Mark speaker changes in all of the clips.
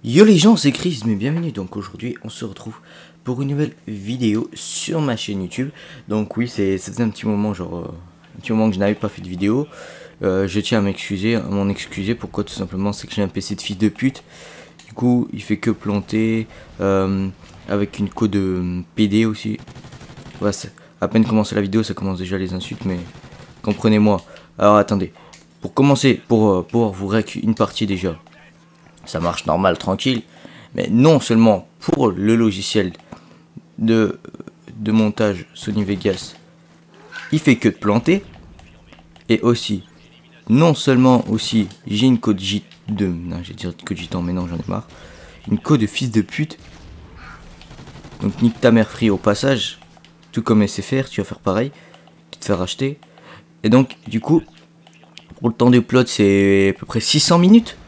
Speaker 1: Yo les gens, c'est Chris, mais bienvenue. Donc aujourd'hui on se retrouve pour une nouvelle vidéo sur ma chaîne YouTube. Donc oui, ça faisait un petit moment, un petit moment que je n'avais pas fait de vidéo. Je tiens à m'en excuser. Pourquoi? Tout simplement c'est que j'ai un PC de fils de pute. Du coup il fait que planter, avec une code PD aussi. Ouais, à peine commencer la vidéo, ça commence déjà les insultes, mais comprenez-moi. Alors attendez, pour commencer, pour pouvoir vous réc une partie déjà. Ça marche normal, tranquille. Mais non seulement pour le logiciel de montage Sony Vegas, il fait que de planter. Et aussi, non seulement aussi, j'ai une code non, j'ai dit code gitan, mais non, j'en ai marre. Une code de fils de pute. Donc nique ta mère free au passage. Tout comme SFR, tu vas faire pareil. Tu te fais racheter. Et donc, du coup, pour le temps d'upload, c'est à peu près 600 minutes.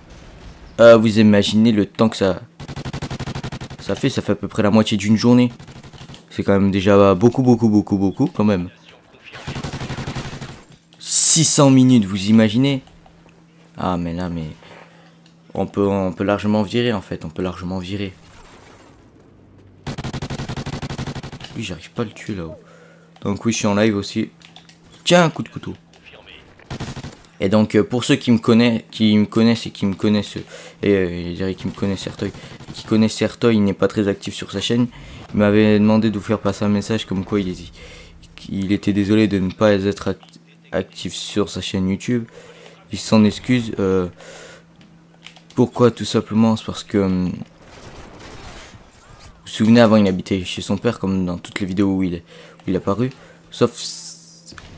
Speaker 1: Vous imaginez le temps que ça fait à peu près la moitié d'une journée. C'est quand même déjà beaucoup quand même. 600 minutes, vous imaginez? Ah mais là, mais on peut largement virer en fait, on peut largement virer. Lui, j'arrive pas à le tuer là-haut. Donc oui, je suis en live aussi. Tiens, un coup de couteau. Et donc pour ceux qui me connaissent et qui me connaissent et je dirais qui me connaissent Certoy, qui connaissent Certoy, il n'est pas très actif sur sa chaîne. Il m'avait demandé de vous faire passer un message comme quoi il était désolé de ne pas être actif sur sa chaîne YouTube. Il s'en excuse. Pourquoi? Tout simplement c'est parce que vous vous souvenez, avant il habitait chez son père comme dans toutes les vidéos où il est apparu, sauf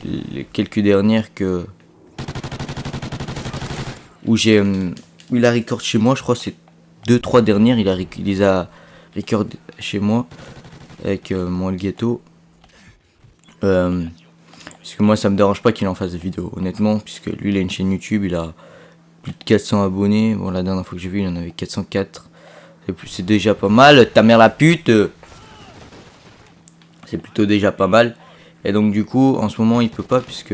Speaker 1: les quelques dernières où il a record chez moi. Je crois que c'est 2-3 dernières, il les a record chez moi avec moi le ghetto, parce que moi ça me dérange pas qu'il en fasse des vidéos honnêtement, puisque lui il a une chaîne YouTube, il a plus de 400 abonnés. Bon, la dernière fois que j'ai vu il en avait 404. C'est déjà pas mal. Ta mère la pute, c'est plutôt déjà pas mal. Et donc du coup en ce moment il peut pas, puisque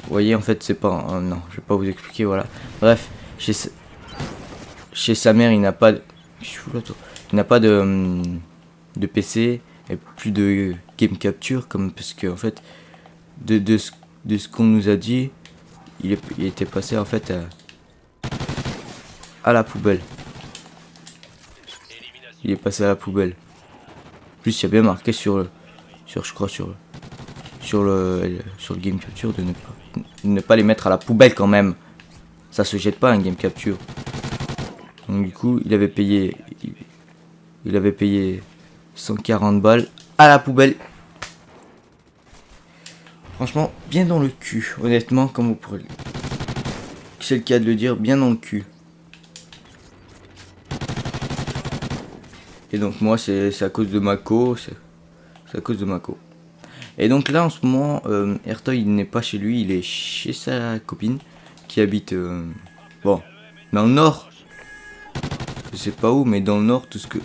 Speaker 1: vous voyez, en fait, c'est pas... non, je vais pas vous expliquer, voilà. Bref, chez sa mère, il n'a pas de... Il n'a pas de PC et plus de game capture, comme parce que en fait, de ce qu'on nous a dit, il était passé en fait à la poubelle. Il est passé à la poubelle. En plus, il y a bien marqué sur le game capture de ne pas les mettre à la poubelle quand même. Ça se jette pas un game capture. Donc du coup il avait payé 140 balles à la poubelle. Franchement bien dans le cul, honnêtement, comme vous pourrez, c'est le cas de le dire, bien dans le cul. Et donc moi c'est à cause de Mako, c'est à cause de Mako. Et donc là en ce moment, Ertoy il n'est pas chez lui, il est chez sa copine qui habite bon, dans le nord. Je sais pas où, mais dans le nord, tout ce que...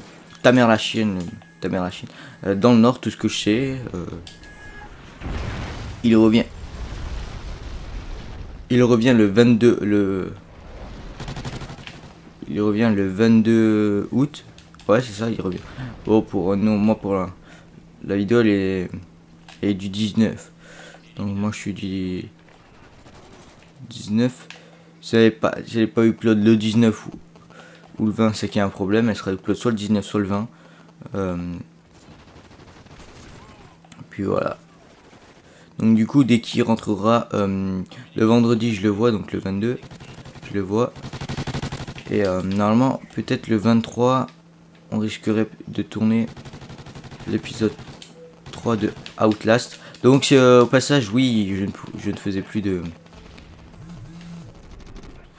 Speaker 1: Ta mère la chienne, dans le nord, tout ce que je sais, il revient le 22, il revient le 22 août. Ouais, c'est ça, il revient. Bon, pour nous, moi pour la vidéo elle est du 19. Donc moi je suis du 19. Si j'avais pas upload le 19 ou le 20, c'est qu'il y a un problème. Elle sera upload soit le 19 soit le 20. Puis voilà. Donc du coup dès qu'il rentrera le vendredi, je le vois, donc le 22 je le vois. Et normalement peut-être le 23 on risquerait de tourner l'épisode 3 de Outlast. Donc au passage, oui, je ne faisais plus de...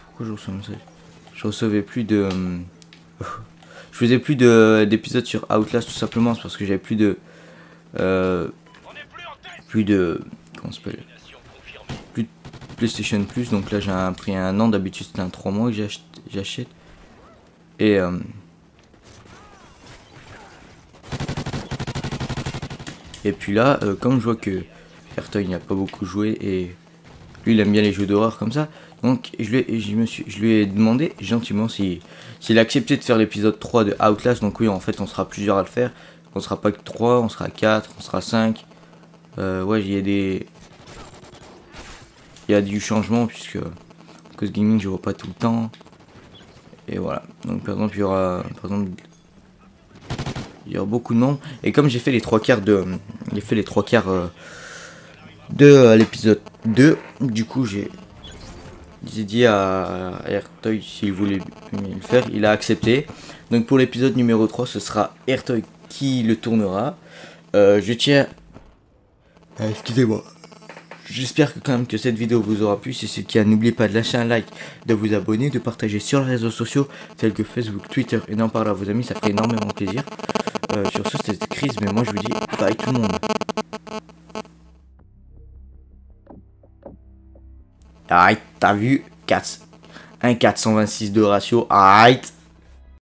Speaker 1: Pourquoi je reçois un message? Je recevais plus de... je faisais plus d'épisodes sur Outlast, tout simplement parce que j'avais plus de... comment ça s'appelle, plus de PlayStation Plus. Donc là j'ai pris un an, d'habitude c'était un 3 mois que j'achète. Et puis là, comme je vois que Ertoy n'a pas beaucoup joué et lui il aime bien les jeux d'horreur comme ça, Donc je lui ai demandé gentiment s'il acceptait de faire l'épisode 3 de Outlast. Donc oui, en fait on sera plusieurs à le faire. On sera pas que 3, on sera 4, on sera 5. Ouais, il y a du changement puisque Cause Gaming je vois pas tout le temps. Et voilà. Donc par exemple il y aura beaucoup de membres. Et comme j'ai fait les 3 quarts de l'épisode 2, du coup j'ai dit à Airtoy s'il voulait le faire, il a accepté. Donc pour l'épisode numéro 3, ce sera Airtoy qui le tournera. Je tiens... excusez-moi. J'espère que quand même que cette vidéo vous aura plu. Si c'est le cas, n'oubliez pas de lâcher un like, de vous abonner, de partager sur les réseaux sociaux tels que Facebook, Twitter et d'en parler à vos amis, ça fait énormément plaisir. Sur ce, c'était Chris, mais moi je vous dis bye tout le monde. Aïe, t'as vu 1,426 de ratio, aïe.